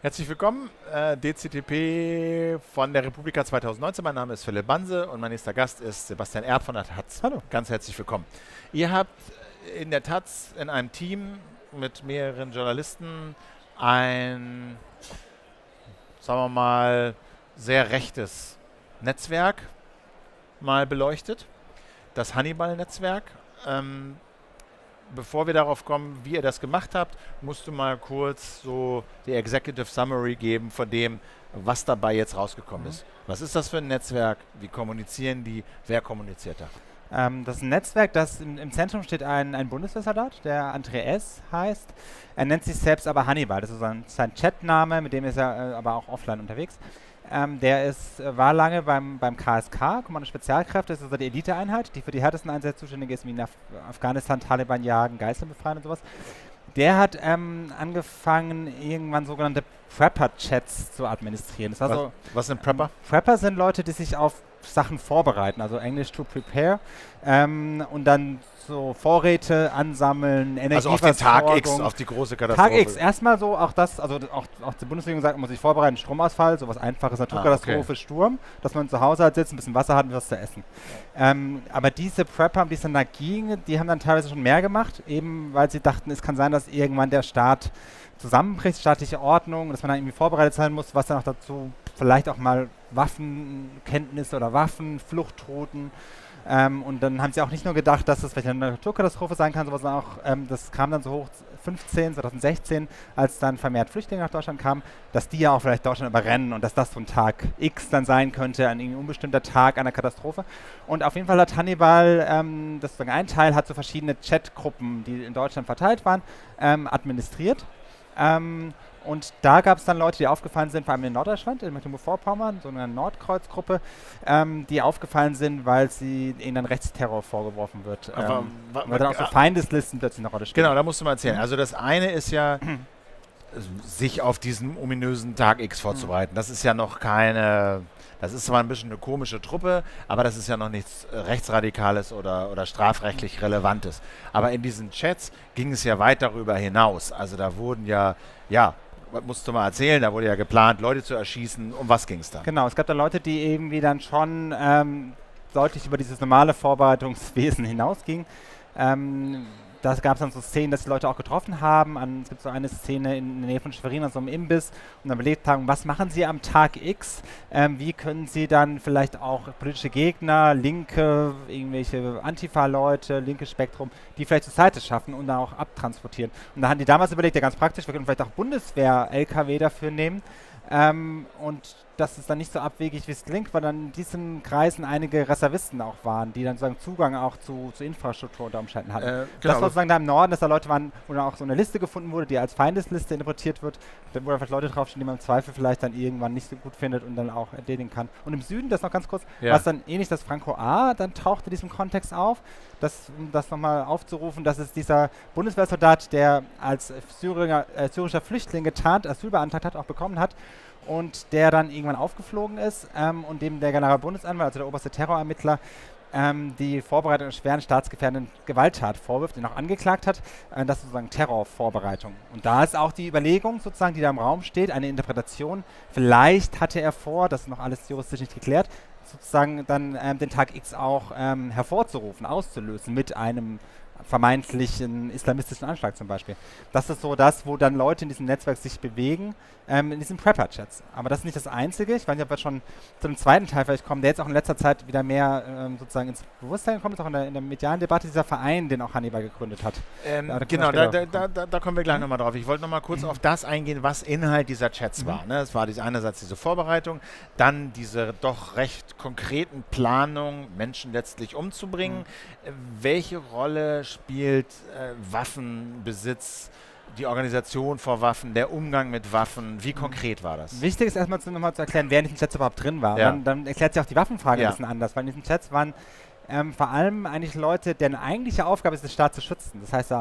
Herzlich willkommen, DCTP von der Republika 2019. Mein Name ist Philipp Banse und mein nächster Gast ist Sebastian Erb von der Taz. Hallo. Ganz herzlich willkommen. Ihr habt in der Taz in einem Team mit mehreren Journalisten ein, sagen wir mal, sehr rechtes Netzwerk mal beleuchtet. Das Hannibal-Netzwerk. Bevor wir darauf kommen, wie ihr das gemacht habt, musst du mal kurz so die Executive Summary geben von dem, was dabei jetzt rausgekommen ist. Was ist das für ein Netzwerk? Wie kommunizieren die? Wer kommuniziert da? Das ist ein Netzwerk, das im Zentrum steht ein Bundeswehrsoldat, der eines heißt. Er nennt sich selbst aber Hannibal. Das ist sein Chatname, mit dem ist er aber auch offline unterwegs. Der war lange beim KSK, Kommando Spezialkräfte, das ist also die Eliteeinheit, die für die härtesten Einsätze zuständig ist, wie in Afghanistan, Taliban jagen, Geiseln befreien und sowas. Der hat angefangen, irgendwann sogenannte Prepper-Chats zu administrieren. Das war was sind Prepper? Prepper sind Leute, die sich auf Sachen vorbereiten, also Englisch to prepare, und dann so Vorräte ansammeln, Energieversorgung. Also auf den Tag X, auf die große Katastrophe. Tag X, erstmal so, auch die Bundesregierung sagt, man muss sich vorbereiten, Stromausfall, sowas Einfaches, Naturkatastrophe, okay. Sturm, dass man zu Hause halt sitzt, ein bisschen Wasser hat und was zu essen. Aber diese Prepper, diese Nagien, die haben dann teilweise schon mehr gemacht, eben weil sie dachten, es kann sein, dass irgendwann der Staat zusammenbricht, staatliche Ordnung, dass man dann irgendwie vorbereitet sein muss, was dann auch dazu vielleicht auch mal Waffenkenntnisse oder Waffenfluchtrouten. Und dann haben sie auch nicht nur gedacht, dass das vielleicht eine Naturkatastrophe sein kann, sondern auch, das kam dann so hoch 2016, als dann vermehrt Flüchtlinge nach Deutschland kamen, dass die ja auch vielleicht Deutschland überrennen und dass das so ein Tag X dann sein könnte, ein unbestimmter Tag einer Katastrophe. Und auf jeden Fall hat Hannibal, das ist ein Teil, hat so verschiedene Chatgruppen, die in Deutschland verteilt waren, administriert. Und da gab es dann Leute, die aufgefallen sind, vor allem in Norddeutschland, in Mecklenburg-Vorpommern, so eine Nordkreuzgruppe, die aufgefallen sind, weil ihnen dann Rechtsterror vorgeworfen wird. Weil dann auch so Feindeslisten plötzlich eine Rolle spielen. Genau, da musst du mal erzählen. Also das eine ist ja, sich auf diesen ominösen Tag X vorzubereiten. Das ist ja noch das ist zwar ein bisschen eine komische Truppe, aber das ist ja noch nichts Rechtsradikales oder strafrechtlich Relevantes. Aber in diesen Chats ging es ja weit darüber hinaus. Also da wurden was musst du mal erzählen, da wurde ja geplant, Leute zu erschießen. Um was ging es da? Genau, es gab da Leute, die irgendwie dann schon deutlich über dieses normale Vorbereitungswesen hinausgingen. Da gab es dann so Szenen, dass die Leute auch getroffen haben. Es gibt so eine Szene in der Nähe von Schwerin an so einem Imbiss und dann überlegt haben, was machen sie am Tag X? Wie können sie dann vielleicht auch politische Gegner, Linke, irgendwelche Antifa-Leute, linkes Spektrum, die vielleicht zur Seite schaffen und dann auch abtransportieren. Und da haben die damals überlegt, ja ganz praktisch, wir können vielleicht auch Bundeswehr-LKW dafür nehmen. Und das ist dann nicht so abwegig, wie es klingt, weil dann in diesen Kreisen einige Reservisten auch waren, die dann sozusagen Zugang auch zu Infrastruktur unter Umständen hatten. Genau. Das war sozusagen da im Norden, dass da Leute waren, wo dann auch so eine Liste gefunden wurde, die als Feindesliste interpretiert wird, wo dann vielleicht Leute draufstehen, die man im Zweifel vielleicht dann irgendwann nicht so gut findet und dann auch entledigen kann. Und im Süden, das noch ganz kurz, was dann ähnlich das Franco A, dann tauchte in diesem Kontext auf, um das nochmal aufzurufen, dass es dieser Bundeswehrsoldat, der als syrischer Flüchtling getarnt Asyl beantragt hat, auch bekommen hat, und der dann irgendwann aufgeflogen ist und dem der Generalbundesanwalt, also der oberste Terrorermittler, die Vorbereitung einer schweren staatsgefährdenden Gewalttat vorwirft, den auch angeklagt hat. Das ist sozusagen Terrorvorbereitung. Und da ist auch die Überlegung sozusagen, die da im Raum steht, eine Interpretation. Vielleicht hatte er vor, das ist noch alles juristisch nicht geklärt, sozusagen dann den Tag X auch hervorzurufen, auszulösen mit einem vermeintlichen islamistischen Anschlag zum Beispiel. Das ist so das, wo dann Leute in diesem Netzwerk sich bewegen, in diesen Prepper-Chats. Aber das ist nicht das Einzige. Ich weiß nicht, ob wir schon zu dem zweiten Teil vielleicht kommen, der jetzt auch in letzter Zeit wieder mehr sozusagen ins Bewusstsein kommt, ist auch in der medialen Debatte dieser Verein, den auch Hannibal gegründet hat. Genau, da kommen wir gleich nochmal drauf. Ich wollte nochmal kurz auf das eingehen, was Inhalt dieser Chats war. Ne? Es war einerseits diese Vorbereitung, dann diese doch recht konkreten Planungen, Menschen letztlich umzubringen. Welche Rolle spielt Waffenbesitz, die Organisation vor Waffen, der Umgang mit Waffen? Wie konkret war das? Wichtig ist erstmal nochmal zu erklären, wer in diesen Chats überhaupt drin war. Ja. Dann erklärt sich auch die Waffenfrage ein bisschen anders, weil in diesen Chats waren vor allem eigentlich Leute, deren eigentliche Aufgabe ist, den Staat zu schützen. Das heißt,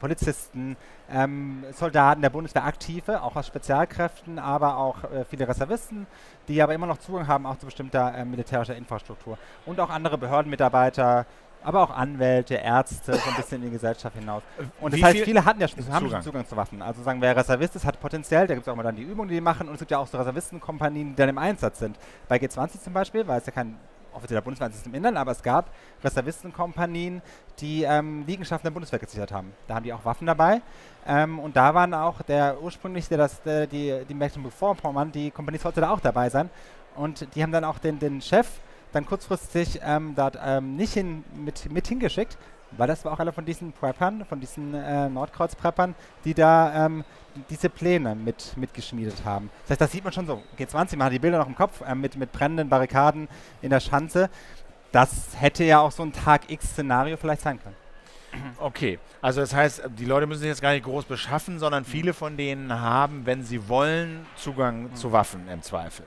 Polizisten, Soldaten der Bundeswehr, Aktive, auch aus Spezialkräften, aber auch viele Reservisten, die aber immer noch Zugang haben, auch zu bestimmter militärischer Infrastruktur. Und auch andere Behörden, Mitarbeiter, aber auch Anwälte, Ärzte, so ein bisschen in die Gesellschaft hinaus. Und das Wie heißt, viel viele haben schon Zugang zu Waffen. Also sagen, wer Reservist ist, hat potenziell, da gibt es auch mal dann die Übungen, die die machen, und es gibt ja auch so Reservistenkompanien, die dann im Einsatz sind. Bei G20 zum Beispiel, weil es ja kein offizieller Bundeswehr ist im Inland, aber es gab Reservistenkompanien, die Liegenschaften der Bundeswehr gesichert haben. Da haben die auch Waffen dabei. Und da waren auch die Mecklenburg-Vorpommern, die Kompanie sollte da auch dabei sein. Und die haben dann auch den Chef dann kurzfristig dort nicht mit hingeschickt, weil das war auch einer von diesen Preppern, von diesen Nordkreuz-Preppern, die da diese Pläne mitgeschmiedet haben. Das heißt, das sieht man schon so. G20, man hat die Bilder noch im Kopf mit brennenden Barrikaden in der Schanze. Das hätte ja auch so ein Tag-X-Szenario vielleicht sein können. Okay, also das heißt, die Leute müssen sich jetzt gar nicht groß beschaffen, sondern viele von denen haben, wenn sie wollen, Zugang zu Waffen im Zweifel.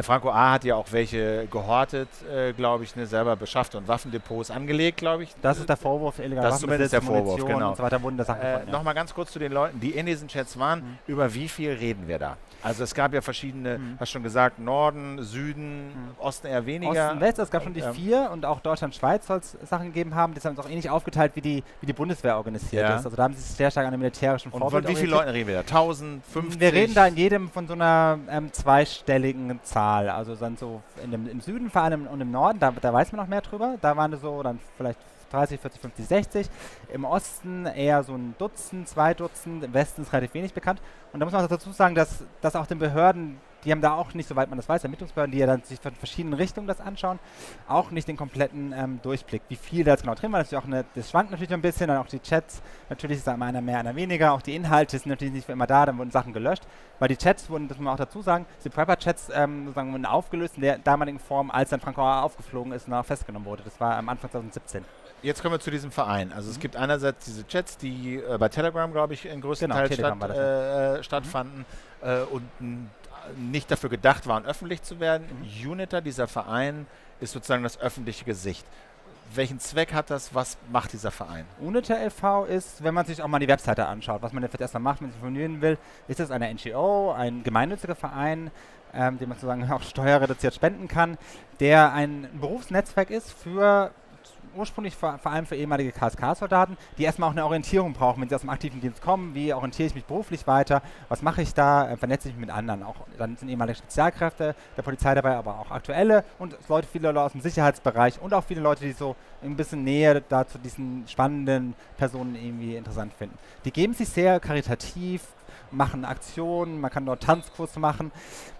Franco A. hat ja auch welche gehortet, glaube ich, selber beschafft und Waffendepots angelegt, glaube ich. Das ist der Vorwurf, illegaler Waffenbesitz, der Vorwurf, genau. Und so weiter wurden da Sachen gefunden. Nochmal ganz kurz zu den Leuten, die in diesen Chats waren. Über wie viel reden wir da? Also es gab ja verschiedene, hast schon gesagt, Norden, Süden, Osten eher weniger. Osten, West, es gab schon die 4 und auch Deutschland, Schweiz soll es Sachen gegeben haben. Das haben uns auch ähnlich aufgeteilt, wie die Bundeswehr organisiert ist. Also da haben sie sich sehr stark an den militärischen Vorbild orientiert. Und von wie vielen Leuten reden wir da? 1000, 50? Wir reden da in jedem von so einer zweistelligen Zahl. Also dann so im Süden vor allem und im Norden, da weiß man noch mehr drüber. Da waren es so dann vielleicht 30, 40, 50, 60. Im Osten eher so ein Dutzend, 2 Dutzend. Im Westen ist relativ wenig bekannt. Und da muss man dazu sagen, dass auch den Behörden, die haben da auch nicht, soweit man das weiß, Ermittlungsbehörden, die ja dann sich von verschiedenen Richtungen das anschauen, auch nicht den kompletten Durchblick. Wie viel da jetzt genau drin war, das schwankt natürlich ein bisschen, dann auch die Chats, natürlich ist da immer einer mehr, einer weniger, auch die Inhalte sind natürlich nicht für immer da, dann wurden Sachen gelöscht, weil die Chats wurden, das muss man auch dazu sagen, die Prepper-Chats sozusagen wurden aufgelöst in der damaligen Form, als dann Franco A. aufgeflogen ist und auch festgenommen wurde. Das war am Anfang 2017. Jetzt kommen wir zu diesem Verein. Also es gibt einerseits diese Chats, die bei Telegram, glaube ich, in größten Teil stattfanden und nicht dafür gedacht waren, öffentlich zu werden. UNITA, dieser Verein, ist sozusagen das öffentliche Gesicht. Welchen Zweck hat das? Was macht dieser Verein? UNITA e.V. ist, wenn man sich auch mal die Webseite anschaut, was man jetzt erstmal macht, wenn man sich informieren will, ist es eine NGO, ein gemeinnütziger Verein, den man sozusagen auch steuerreduziert spenden kann, der ein Berufsnetzwerk ist für ursprünglich vor allem für ehemalige KSK-Soldaten, die erstmal auch eine Orientierung brauchen, wenn sie aus dem aktiven Dienst kommen. Wie orientiere ich mich beruflich weiter? Was mache ich da? Vernetze ich mich mit anderen? Auch dann sind ehemalige Spezialkräfte der Polizei dabei, aber auch aktuelle und viele Leute aus dem Sicherheitsbereich und auch viele Leute, die so ein bisschen näher da zu diesen spannenden Personen irgendwie interessant finden. Die geben sich sehr karitativ, machen Aktionen, man kann dort Tanzkurse machen.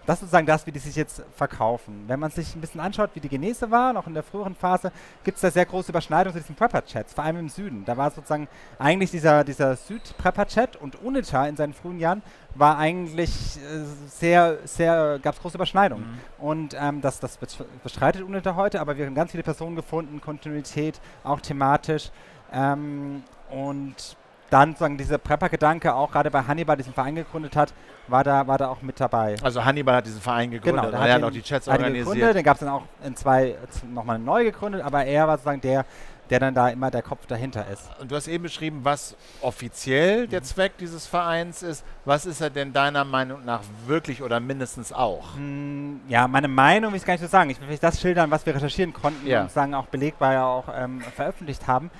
Das ist sozusagen das, wie die sich jetzt verkaufen. Wenn man sich ein bisschen anschaut, wie die Genese war, noch in der früheren Phase, gibt es da sehr große Überschneidungen zu diesen Prepper-Chats, vor allem im Süden. Da war sozusagen eigentlich dieser Süd-Prepper-Chat und UNITA in seinen frühen Jahren war eigentlich gab es große Überschneidungen. Und das bestreitet UNITA heute, aber wir haben ganz viele Personen gefunden, Kontinuität, auch thematisch. Und dann sozusagen dieser Prepper-Gedanke, auch gerade bei Hannibal, diesen Verein gegründet hat, war da auch mit dabei. Also Hannibal hat diesen Verein gegründet, genau, er hat auch die Chats organisiert. Den gab es dann auch in 2 nochmal neu gegründet, aber er war sozusagen der dann da immer der Kopf dahinter ist. Und du hast eben beschrieben, was offiziell der Zweck dieses Vereins ist. Was ist er denn deiner Meinung nach wirklich oder mindestens auch? Ja, meine Meinung will ich gar nicht so sagen. Ich will das schildern, was wir recherchieren konnten und sagen auch belegbar ja auch veröffentlicht haben.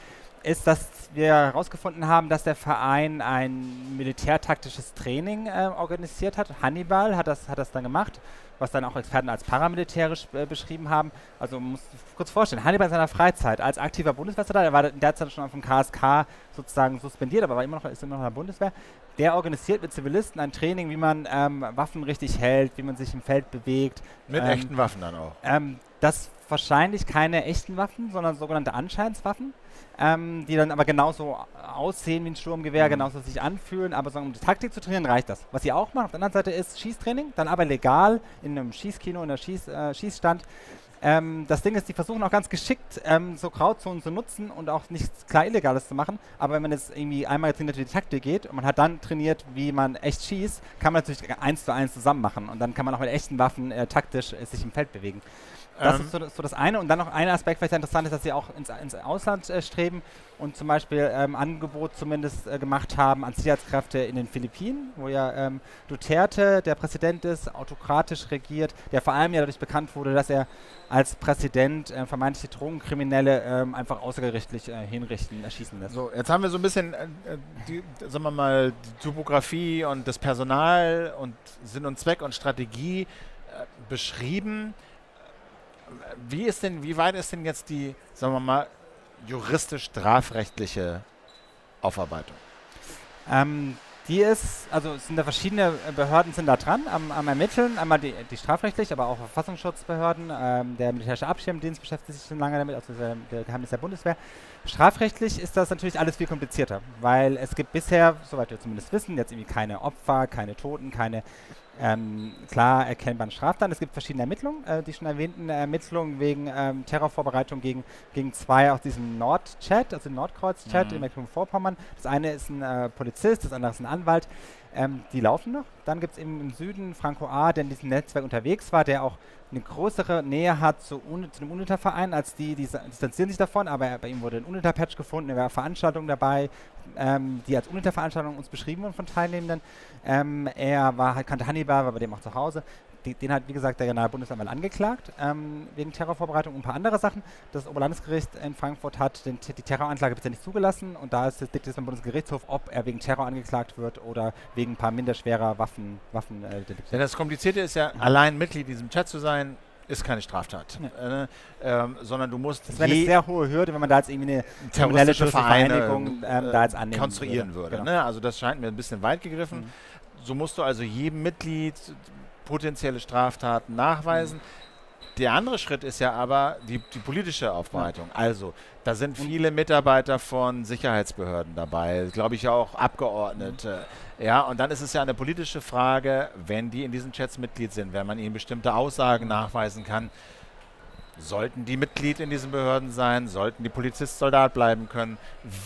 Ist, dass wir herausgefunden haben, dass der Verein ein militärtaktisches Training organisiert hat. Hannibal hat das dann gemacht, was dann auch Experten als paramilitärisch beschrieben haben. Also man muss sich kurz vorstellen, Hannibal in seiner Freizeit als aktiver Bundeswehrsoldat, er war in der Zeit schon vom KSK sozusagen suspendiert, aber ist immer noch in der Bundeswehr. Der organisiert mit Zivilisten ein Training, wie man Waffen richtig hält, wie man sich im Feld bewegt. Mit echten Waffen dann auch? Das wahrscheinlich keine echten Waffen, sondern sogenannte Anscheinswaffen. Die dann aber genauso aussehen wie ein Sturmgewehr, genauso sich anfühlen, aber so, um die Taktik zu trainieren, reicht das. Was sie auch machen, auf der anderen Seite ist Schießtraining, dann aber legal in einem Schießkino, in einem Schießstand. Das Ding ist, die versuchen auch ganz geschickt, so Grauzonen zu nutzen und auch nichts klar Illegales zu machen, aber wenn man jetzt irgendwie einmal trainiert, wie die Taktik geht und man hat dann trainiert, wie man echt schießt, kann man natürlich 1:1 zusammen machen und dann kann man auch mit echten Waffen taktisch sich im Feld bewegen. Das ist so das eine. Und dann noch ein Aspekt, vielleicht interessant ist, dass sie auch ins Ausland streben und zum Beispiel Angebot zumindest gemacht haben an Sicherheitskräfte in den Philippinen, wo ja Duterte der Präsident ist, autokratisch regiert, der vor allem ja dadurch bekannt wurde, dass er als Präsident vermeintliche Drogenkriminelle einfach außergerichtlich erschießen lässt. So, jetzt haben wir so ein bisschen, sagen wir mal, die Topografie und das Personal und Sinn und Zweck und Strategie beschrieben. Wie weit ist denn jetzt die, sagen wir mal, juristisch-strafrechtliche Aufarbeitung? Es sind da verschiedene Behörden sind da dran am Ermitteln, einmal die strafrechtlich, aber auch Verfassungsschutzbehörden, der militärische Abschirmdienst beschäftigt sich schon lange damit, also der Geheimdienst der Bundeswehr. Strafrechtlich ist das natürlich alles viel komplizierter, weil es gibt bisher, soweit wir zumindest wissen, jetzt irgendwie keine Opfer, keine Toten, keine klar erkennbaren Straftaten. Es gibt verschiedene Ermittlungen, die schon erwähnten Ermittlungen wegen Terrorvorbereitung gegen zwei aus diesem Nord-Chat, also dem Nordkreuz-Chat in Mecklenburg-Vorpommern. Das eine ist ein Polizist, das andere ist ein Anwalt. Die laufen noch. Dann gibt es im Süden Franco A., der in diesem Netzwerk unterwegs war, der auch eine größere Nähe hat zu dem UNITA-Verein als die distanzieren sich davon, aber bei ihm wurde ein UNITA-Patch gefunden, er war Veranstaltungen dabei, die als UNITA-Veranstaltung uns beschrieben wurden von Teilnehmenden. Er kannte Hannibal, war bei dem auch zu Hause. Den hat, wie gesagt, der Generalbundesanwalt angeklagt, wegen Terrorvorbereitung und ein paar andere Sachen. Das Oberlandesgericht in Frankfurt hat die Terroranklage bisher nicht zugelassen und da ist liegt es beim Bundesgerichtshof, ob er wegen Terror angeklagt wird oder wegen ein paar minderschwerer Waffendelikte. Ja, das Komplizierte ist ja, allein Mitglied in diesem Chat zu sein, ist keine Straftat, sondern du musst das wäre eine sehr hohe Hürde, wenn man da jetzt irgendwie eine terroristische Vereinigung da jetzt annehmen konstruieren würde. Genau. Ne? Also das scheint mir ein bisschen weit gegriffen. So musst du also jedem Mitglied potenzielle Straftaten nachweisen. Der andere Schritt ist ja aber die politische Aufbereitung. Also, da sind viele Mitarbeiter von Sicherheitsbehörden dabei, glaube ich auch Abgeordnete. Ja, und dann ist es ja eine politische Frage, wenn die in diesen Chats Mitglied sind, wenn man ihnen bestimmte Aussagen nachweisen kann. Sollten die Mitglied in diesen Behörden sein? Sollten die Polizist Soldat bleiben können?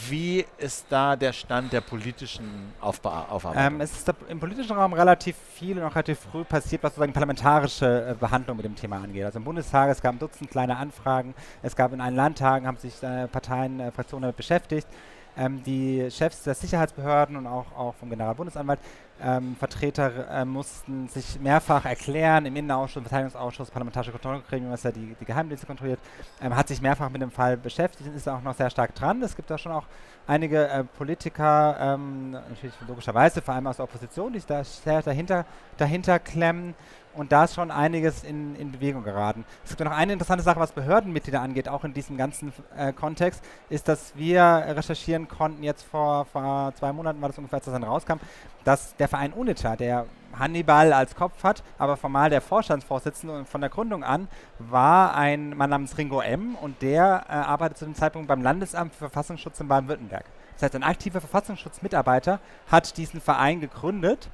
Wie ist da der Stand der politischen Aufarbeitung? Es ist im politischen Raum relativ viel und auch relativ früh passiert, was sozusagen parlamentarische Behandlung mit dem Thema angeht. Also im Bundestag, es gab ein Dutzend kleine Anfragen, es gab in allen Landtagen, haben sich Parteien, Fraktionen damit beschäftigt. Die Chefs der Sicherheitsbehörden und auch vom Generalbundesanwalt, Vertreter mussten sich mehrfach erklären, im Innenausschuss, im Verteidigungsausschuss, parlamentarische Kontrollgremium, was ja die Geheimdienste kontrolliert, hat sich mehrfach mit dem Fall beschäftigt und ist auch noch sehr stark dran. Es gibt da schon auch einige Politiker, natürlich logischerweise, vor allem aus der Opposition, die sich da sehr dahinter klemmen. Und da ist schon einiges in Bewegung geraten. Es gibt noch eine interessante Sache, was Behördenmitglieder angeht, auch in diesem ganzen Kontext, ist, dass wir recherchieren konnten, jetzt vor 2 Monaten war das ungefähr, als das dann rauskam, dass der Verein UNITA, der Hannibal als Kopf hat, aber formal der Vorstandsvorsitzende und von der Gründung an, war ein Mann namens Ringo M. und der arbeitet zu dem Zeitpunkt beim Landesamt für Verfassungsschutz in Baden-Württemberg. Das heißt, ein aktiver Verfassungsschutzmitarbeiter hat diesen Verein gegründet.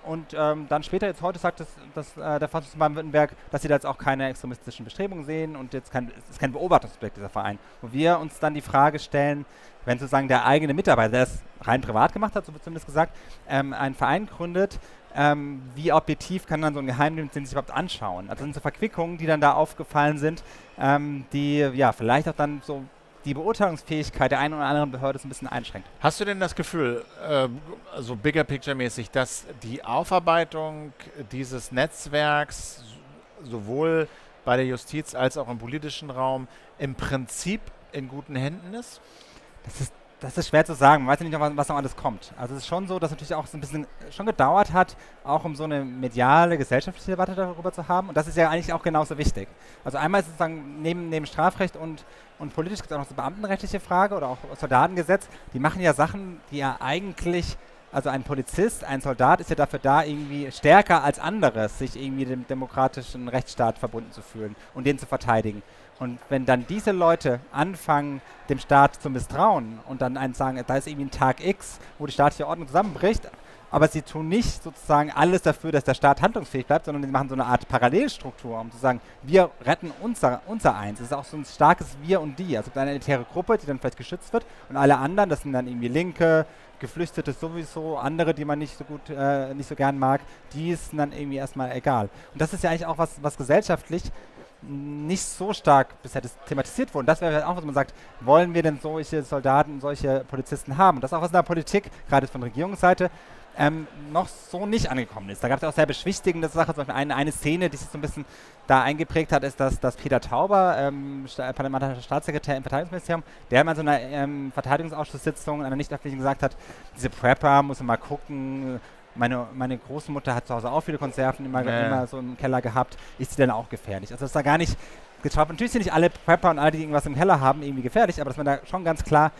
Und dann später, jetzt heute sagt der Verfassungsschutz Baden-Württemberg, dass sie da jetzt auch keine extremistischen Bestrebungen sehen und jetzt es ist kein Beobachtungsobjekt, dieser Verein. Wo wir uns dann die Frage stellen, wenn sozusagen der eigene Mitarbeiter, der es rein privat gemacht hat, so wird zumindest gesagt, einen Verein gründet, wie objektiv kann dann so ein Geheimdienst den sich überhaupt anschauen? Also das sind so Verquickungen, die dann da aufgefallen sind, die ja vielleicht auch dann so die Beurteilungsfähigkeit der einen oder anderen Behörde ist ein bisschen einschränkt. Hast du denn das Gefühl, so bigger picture mäßig, dass die Aufarbeitung dieses Netzwerks sowohl bei der Justiz als auch im politischen Raum im Prinzip in guten Händen ist? Das ist schwer zu sagen. Man weiß ja nicht, was noch alles kommt. Also es ist schon so, dass natürlich auch so ein bisschen schon gedauert hat, auch um so eine mediale, gesellschaftliche Debatte darüber zu haben. Und das ist ja eigentlich auch genauso wichtig. Also einmal ist sozusagen neben Strafrecht und politisch gibt es auch noch so beamtenrechtliche Frage oder auch Soldatengesetz. Die machen ja Sachen, die ja eigentlich, also ein Polizist, ein Soldat ist ja dafür da, irgendwie stärker als anderes, sich irgendwie dem demokratischen Rechtsstaat verbunden zu fühlen und den zu verteidigen. Und wenn dann diese Leute anfangen, dem Staat zu misstrauen und dann einen sagen, da ist irgendwie ein Tag X, wo die staatliche Ordnung zusammenbricht, aber sie tun nicht sozusagen alles dafür, dass der Staat handlungsfähig bleibt, sondern sie machen so eine Art Parallelstruktur, um zu sagen, wir retten unser Eins. Es ist auch so ein starkes Wir und Die. Also eine elitäre Gruppe, die dann vielleicht geschützt wird und alle anderen, das sind dann irgendwie Linke, Geflüchtete sowieso, andere, die man nicht so gern mag, die ist dann irgendwie erstmal egal. Und das ist ja eigentlich auch was gesellschaftlich nicht so stark bisher thematisiert wurden. Das wäre auch, was man sagt, wollen wir denn solche Soldaten, solche Polizisten haben? Und das auch aus der Politik, gerade von Regierungsseite, noch so nicht angekommen ist. Da gab es auch sehr beschwichtigende Sachen. Zum Beispiel eine Szene, die sich so ein bisschen da eingeprägt hat, ist, dass Peter Tauber, parlamentarischer Staatssekretär im Verteidigungsministerium, der mal in so einer Verteidigungsausschusssitzung in einer nicht öffentlichen gesagt hat, diese Prepper, muss man mal gucken, meine Großmutter hat zu Hause auch viele Konserven immer so im Keller gehabt, ist sie denn auch gefährlich? Also das ist da gar nicht geschaut. Natürlich sind nicht alle Prepper und alle, die irgendwas im Keller haben, irgendwie gefährlich, aber dass man da schon ganz klar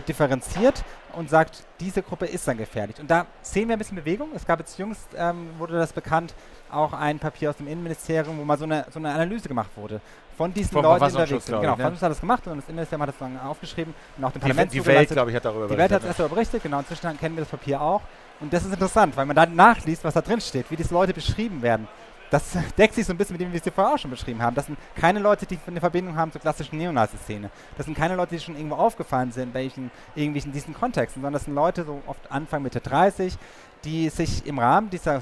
differenziert und sagt, diese Gruppe ist dann gefährlich. Und da sehen wir ein bisschen Bewegung. Es gab jetzt jüngst, wurde das bekannt, auch ein Papier aus dem Innenministerium, wo mal so eine Analyse gemacht wurde von diesen Leuten, die unterwegs sind. Genau, Verfassungsschutz hat das gemacht und das Innenministerium hat das dann aufgeschrieben und auch dem Parlament Die Welt, glaube ich, hat darüber berichtet. Die Welt hat es erst darüber berichtet, genau. Inzwischen kennen wir das Papier auch. Und das ist interessant, weil man dann nachliest, was da drin steht, wie diese Leute beschrieben werden. Das deckt sich so ein bisschen mit dem, wie wir es vorher auch schon beschrieben haben. Das sind keine Leute, die eine Verbindung haben zur klassischen Neonazi-Szene. Das sind keine Leute, die schon irgendwo aufgefallen sind, bei irgendwelchen diesen Kontexten, sondern das sind Leute, so oft Anfang, Mitte 30, die sich im Rahmen dieser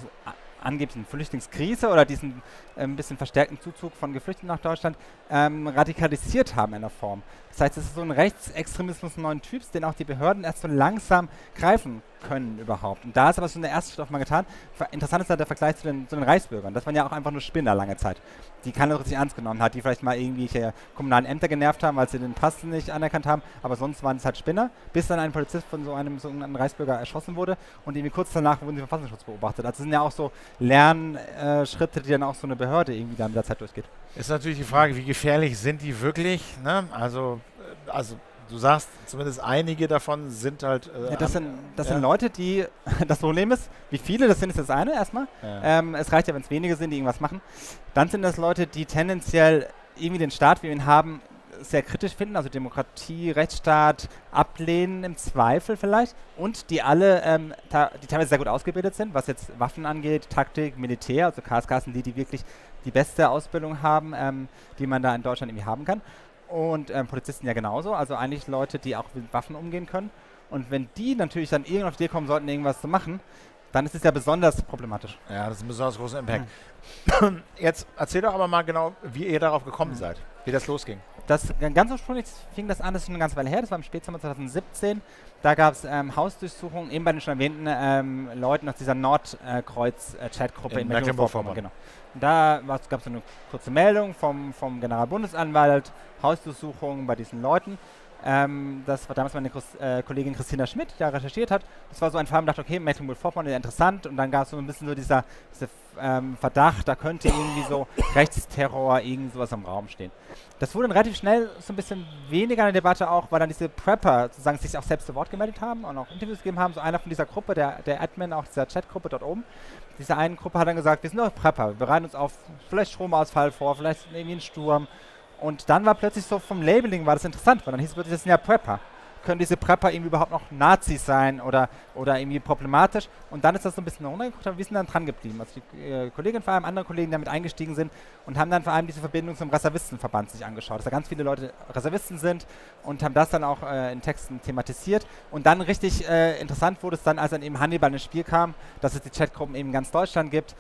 angeblichen Flüchtlingskrise oder diesen ein bisschen verstärkten Zuzug von Geflüchteten nach Deutschland radikalisiert haben in der Form. Das heißt, es ist so ein Rechtsextremismus neuen Typs, den auch die Behörden erst so langsam greifen können überhaupt. Und da ist aber schon der erste Schritt auch mal getan. Interessant ist halt der Vergleich zu den Reichsbürgern. Das waren ja auch einfach nur Spinner lange Zeit, die keiner richtig ernst genommen hat, die vielleicht mal irgendwelche kommunalen Ämter genervt haben, weil sie den Pass nicht anerkannt haben, aber sonst waren es halt Spinner, bis dann ein Polizist von so einem sogenannten Reichsbürger erschossen wurde und irgendwie kurz danach wurden sie vom Verfassungsschutz beobachtet. Also das sind ja auch so Lernschritte, die dann auch so eine Behörde irgendwie da mit der Zeit durchgeht. Ist natürlich die Frage, wie gefährlich sind die wirklich? Ne? Also du sagst, zumindest einige davon sind halt... das sind Leute, die... Das Problem ist, wie viele das sind, ist das eine erstmal. Ja. Es reicht ja, wenn es wenige sind, die irgendwas machen. Dann sind das Leute, die tendenziell irgendwie den Staat, wie wir ihn haben, sehr kritisch finden, also Demokratie, Rechtsstaat ablehnen im Zweifel vielleicht und die alle, die teilweise sehr gut ausgebildet sind, was jetzt Waffen angeht, Taktik, Militär, also KSK sind die wirklich die beste Ausbildung haben, die man da in Deutschland irgendwie haben kann. Und Polizisten ja genauso, also eigentlich Leute, die auch mit Waffen umgehen können. Und wenn die natürlich dann irgendwann auf die Idee kommen sollten, irgendwas zu machen, dann ist es ja besonders problematisch. Ja, das ist ein besonders großer Impact. Jetzt erzähl doch aber mal genau, wie ihr darauf gekommen seid, wie das losging. Das ganz ursprünglich fing das an, das ist schon eine ganze Weile her, das war im Spätsommer 2017. Da gab es Hausdurchsuchungen, eben bei den schon erwähnten Leuten aus dieser Nordkreuz-Chat-Gruppe in Mecklenburg-Vorpommern. Genau. Und da gab es so eine kurze Meldung vom Generalbundesanwalt, Hausdurchsuchungen bei diesen Leuten. Das war damals meine Kollegin Christina Schmidt, die da recherchiert hat. Das war so ein Fall, man dachte, okay, Mecklenburg-Vorpommern ist interessant. Und dann gab es so ein bisschen so dieser Verdacht, da könnte irgendwie so Rechtsterror, irgend sowas im Raum stehen. Das wurde dann relativ schnell so ein bisschen weniger in der Debatte auch, weil dann diese Prepper sozusagen sich auch selbst zu Wort gemeldet haben und auch Interviews gegeben haben. So einer von dieser Gruppe, der Admin auch dieser Chatgruppe dort oben, diese einen Gruppe hat dann gesagt, wir sind doch Prepper, wir bereiten uns auf vielleicht Stromausfall vor, vielleicht irgendwie einen Sturm. Und dann war plötzlich so vom Labeling war das interessant, weil dann hieß es plötzlich, das sind ja Prepper. Können diese Prepper irgendwie überhaupt noch Nazis sein oder irgendwie problematisch? Und dann ist das so ein bisschen runtergeguckt, aber wir sind dann dran geblieben. Also die Kollegin, vor allem andere Kollegen, die damit eingestiegen sind und haben dann vor allem diese Verbindung zum Reservistenverband sich angeschaut, dass da ganz viele Leute Reservisten sind und haben das dann auch in Texten thematisiert. Und dann richtig interessant wurde es dann, als dann eben Hannibal ins Spiel kam, dass es die Chatgruppen eben in ganz Deutschland gibt,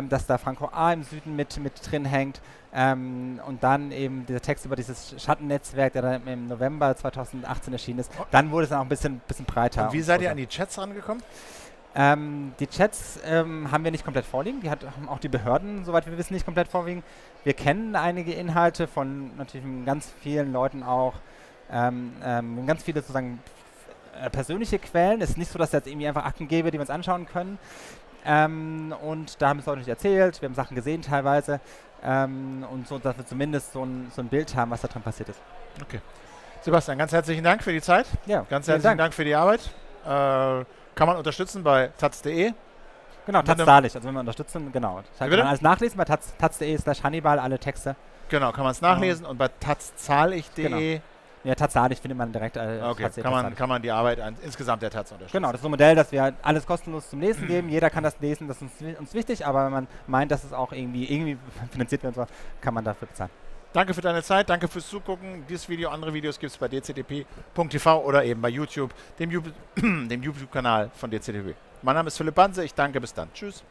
dass da Franco A. im Süden mit drin hängt. Und dann eben dieser Text über dieses Schattennetzwerk, der dann im November 2018 erschienen ist. Dann wurde es dann auch ein bisschen breiter. Und wie seid ihr an die Chats rangekommen? Die Chats haben wir nicht komplett vorliegen. Die haben auch die Behörden, soweit wir wissen, nicht komplett vorliegen. Wir kennen einige Inhalte von natürlich ganz vielen Leuten auch. Ganz viele sozusagen persönliche Quellen. Es ist nicht so, dass es jetzt irgendwie einfach Akten gäbe, die wir uns anschauen können. Und da haben es Leute nicht erzählt. Wir haben Sachen gesehen teilweise. Und so, dass wir zumindest so ein Bild haben, was da drin passiert ist. Okay. Sebastian, ganz herzlichen Dank für die Zeit. Ja, ganz herzlichen Dank für die Arbeit. Kann man unterstützen bei taz.de. Genau, taz.de. Also wenn wir unterstützen, genau. Kann man alles nachlesen bei taz.de/Hannibal, alle Texte. Genau, kann man es nachlesen. Und bei taz.zahlig.de. Genau. Ja, taz.de findet man direkt. Okay, kann man die Arbeit insgesamt der Taz unterstützen. Genau, das ist so ein Modell, dass wir alles kostenlos zum Lesen geben. Jeder kann das lesen, das ist uns wichtig, aber wenn man meint, dass es auch irgendwie finanziert wird, so, kann man dafür bezahlen. Danke für deine Zeit, danke fürs Zugucken. Dieses Video, andere Videos gibt es bei dctp.tv oder eben bei YouTube, dem YouTube-Kanal von dctp. Mein Name ist Philipp Banse, ich danke, bis dann. Tschüss.